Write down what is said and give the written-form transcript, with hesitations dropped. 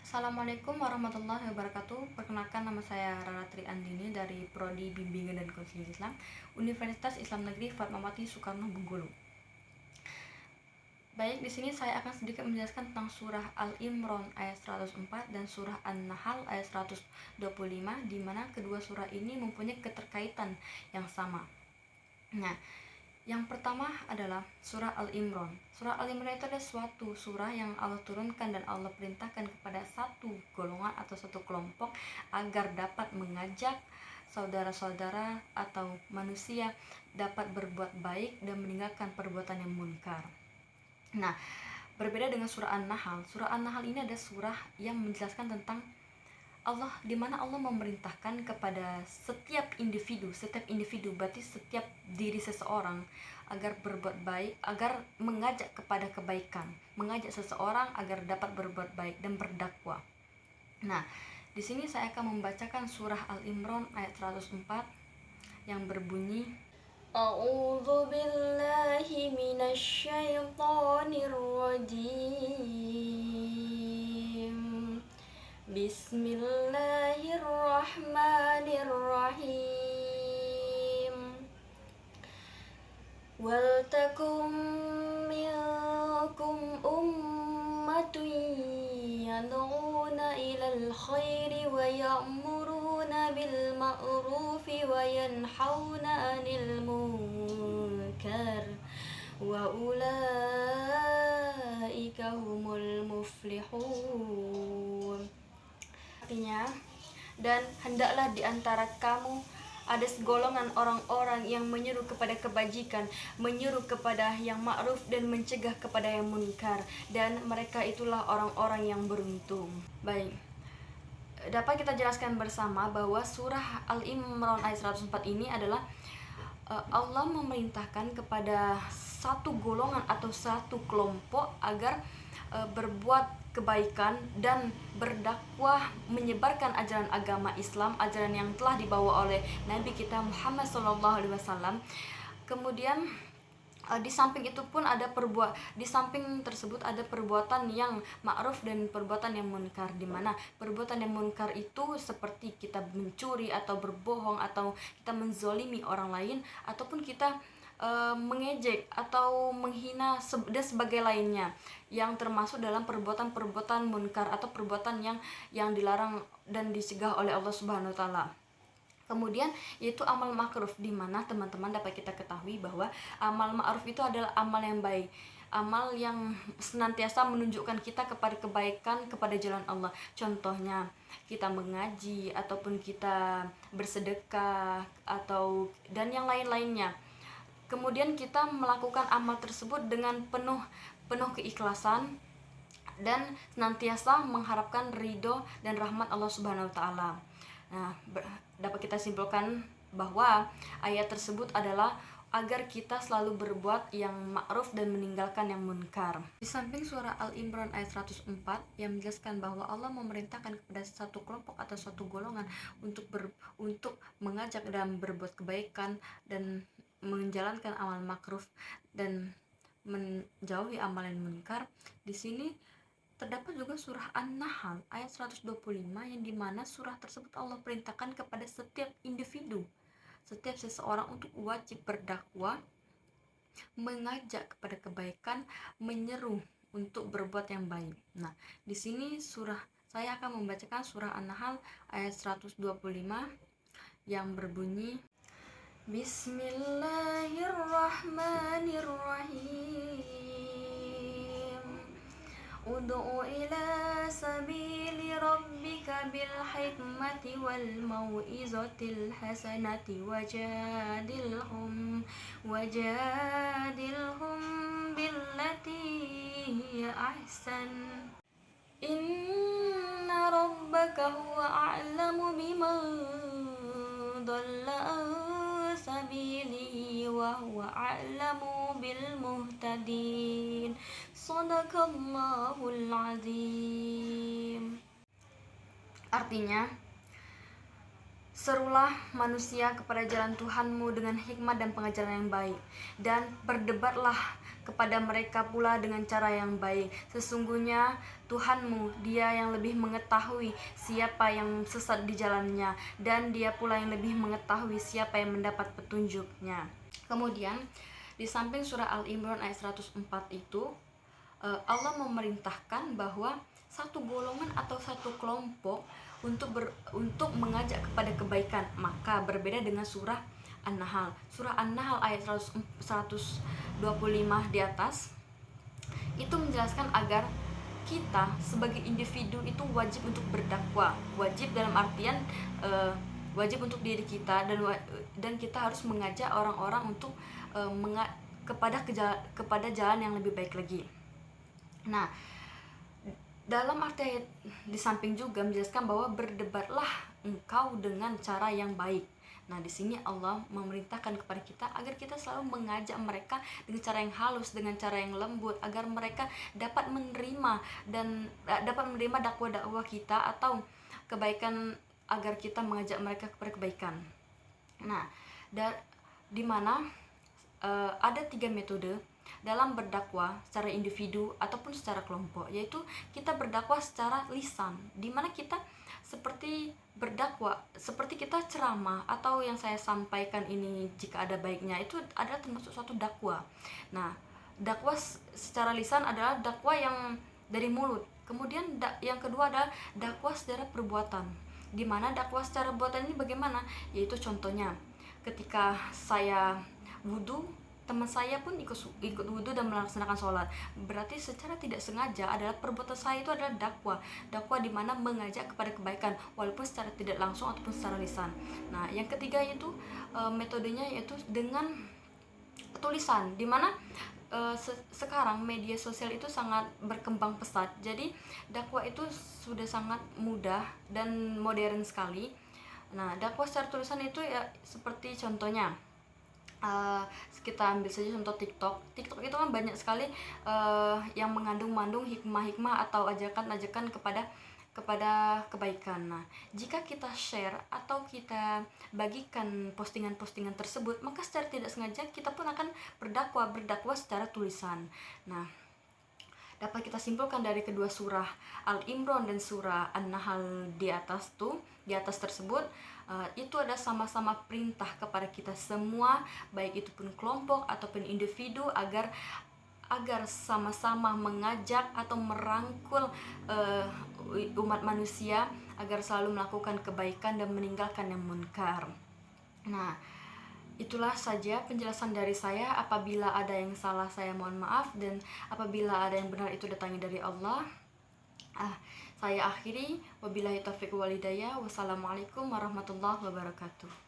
Assalamualaikum warahmatullahi wabarakatuh. Perkenalkan, nama saya Rara Tri Andini dari Prodi Bimbingan dan Konseling Islam, Universitas Islam Negeri Fatmawati Soekarno Bengkulu. Baik, di sini saya akan sedikit menjelaskan tentang surah Al-Imran ayat 104 dan surah An-Nahl ayat 125, di mana kedua surah ini mempunyai keterkaitan yang sama. Nah, yang pertama adalah surah Al-Imran. Surah Al-Imran itu adalah suatu surah yang Allah turunkan dan Allah perintahkan kepada satu golongan atau satu kelompok agar dapat mengajak saudara-saudara atau manusia dapat berbuat baik dan meninggalkan perbuatan yang munkar. Nah, berbeda dengan surah An-Nahl. Surah An-Nahl ini ada surah yang menjelaskan tentang Allah, di mana Allah memerintahkan kepada setiap individu berarti setiap diri seseorang agar berbuat baik, agar mengajak kepada kebaikan, mengajak seseorang agar dapat berbuat baik dan berdakwah. Nah, di sini saya akan membacakan surah Al-Imran ayat 104 yang berbunyi, A'udzu billahi minasy syaithanir rajim. Bismillahirrahmanirrahim. Waltakum minkum ummatun yad'una ilal khairi wa ya'muruna bil ma'rufi wa yanhauna 'anil munkar wa ulaika humul muflihun. Artinya, dan hendaklah di antara kamu ada segolongan orang-orang yang menyeru kepada kebajikan, menyeru kepada yang ma'ruf dan mencegah kepada yang munkar, dan mereka itulah orang-orang yang beruntung. Baik, dapat kita jelaskan bersama bahwa surah Al-Imran ayat 104 ini adalah Allah memerintahkan kepada satu golongan atau satu kelompok agar berbuat kebaikan dan berdakwah, menyebarkan ajaran agama Islam, ajaran yang telah dibawa oleh Nabi kita Muhammad SAW. Kemudian di samping itu pun di samping tersebut ada perbuatan yang ma'ruf dan perbuatan yang munkar, di mana perbuatan yang munkar itu seperti kita mencuri atau berbohong atau kita menzolimi orang lain ataupun kita mengejek atau menghina dan sebagai lainnya, yang termasuk dalam perbuatan-perbuatan munkar atau perbuatan yang dilarang dan dicegah oleh Allah Subhanahu wa taala. Kemudian yaitu amal ma'ruf, di mana teman-teman dapat kita ketahui bahwa amal ma'ruf itu adalah amal yang baik, amal yang senantiasa menunjukkan kita kepada kebaikan, kepada jalan Allah. Contohnya kita mengaji ataupun kita bersedekah atau dan yang lain-lainnya. Kemudian kita melakukan amal tersebut dengan penuh keikhlasan dan senantiasa mengharapkan ridho dan rahmat Allah Subhanahu wa taala. Nah, dapat kita simpulkan bahwa ayat tersebut adalah agar kita selalu berbuat yang ma'ruf dan meninggalkan yang munkar. Di samping surah Al-Imran ayat 104 yang menjelaskan bahwa Allah memerintahkan kepada satu kelompok atau satu golongan untuk mengajak dan berbuat kebaikan dan menjalankan amal makruf dan menjauhi amal yang munkar. Di sini terdapat juga surah An-Nahl ayat 125 yang dimana surah tersebut Allah perintahkan kepada setiap individu, setiap seseorang untuk wajib berdakwah, mengajak kepada kebaikan, menyeru untuk berbuat yang baik. Nah, di sini saya akan membacakan surah An-Nahl ayat 125 yang berbunyi, Bismillahirrahmanirrahim. Ud'u ila sabili rabbika bil hikmati wal mau'izatil hasanati wajadilhum billati hiya ahsan. Inna rabbaka huwa a'lamu biman dhalla an sabilihi wa huwa a'lamu bil muhtadin. Shadaqallahul azim. Artinya, serulah manusia kepada jalan Tuhanmu dengan hikmat dan pengajaran yang baik, dan berdebatlah kepada mereka pula dengan cara yang baik. Sesungguhnya Tuhanmu, Dia yang lebih mengetahui siapa yang sesat di jalannya, dan Dia pula yang lebih mengetahui siapa yang mendapat petunjuknya. Kemudian di samping surah Al-Imran ayat 104 itu, Allah memerintahkan bahwa satu golongan atau satu kelompok untuk mengajak kepada kebaikan. Maka berbeda dengan surah An-Nahl. Surah An-Nahl ayat 125 di atas itu menjelaskan agar kita sebagai individu itu wajib untuk berdakwah. Wajib dalam artian wajib untuk diri kita, dan kita harus mengajak orang-orang untuk kepada jalan yang lebih baik lagi. Nah, dalam arti di samping juga menjelaskan bahwa berdebatlah engkau dengan cara yang baik. Nah, di sini Allah memerintahkan kepada kita agar kita selalu mengajak mereka dengan cara yang halus, dengan cara yang lembut, agar mereka dapat menerima dakwah-dakwah kita atau kebaikan, agar kita mengajak mereka kepada kebaikan. Nah, di mana ada 3 metode dalam berdakwah secara individu ataupun secara kelompok, yaitu kita berdakwah secara lisan, di mana kita seperti berdakwah, seperti kita ceramah atau yang saya sampaikan ini jika ada baiknya, itu adalah termasuk suatu dakwah. Nah, dakwah secara lisan adalah dakwah yang dari mulut. Kemudian yang kedua adalah dakwah secara perbuatan, di mana dakwah secara perbuatan ini bagaimana? Yaitu contohnya ketika saya wudhu, teman saya pun ikut wudhu dan melaksanakan sholat. Berarti secara tidak sengaja adalah perbuatan saya itu adalah dakwah di mana mengajak kepada kebaikan walaupun secara tidak langsung ataupun secara lisan. Nah, yang ketiga itu metodenya yaitu dengan tulisan, di mana sekarang media sosial itu sangat berkembang pesat. Jadi dakwah itu sudah sangat mudah dan modern sekali. Nah, dakwah secara tulisan itu ya seperti contohnya, kita ambil saja contoh TikTok itu kan banyak sekali yang mengandung hikmah-hikmah atau ajakan-ajakan kepada kebaikan. Nah, jika kita share atau kita bagikan postingan-postingan tersebut, maka secara tidak sengaja kita pun akan berdakwah secara tulisan. Nah, dapat kita simpulkan dari kedua surah Al-Imran dan surah An-Nahl di atas tersebut, itu ada sama-sama perintah kepada kita semua, baik itu pun kelompok ataupun individu, agar sama-sama mengajak atau merangkul umat manusia agar selalu melakukan kebaikan dan meninggalkan yang munkar. Nah, itulah saja penjelasan dari saya. Apabila ada yang salah, saya mohon maaf, dan apabila ada yang benar, itu datangnya dari Allah. Saya akhiri, wabillahi taufiq wal hidayah. Wassalamualaikum warahmatullahi wabarakatuh.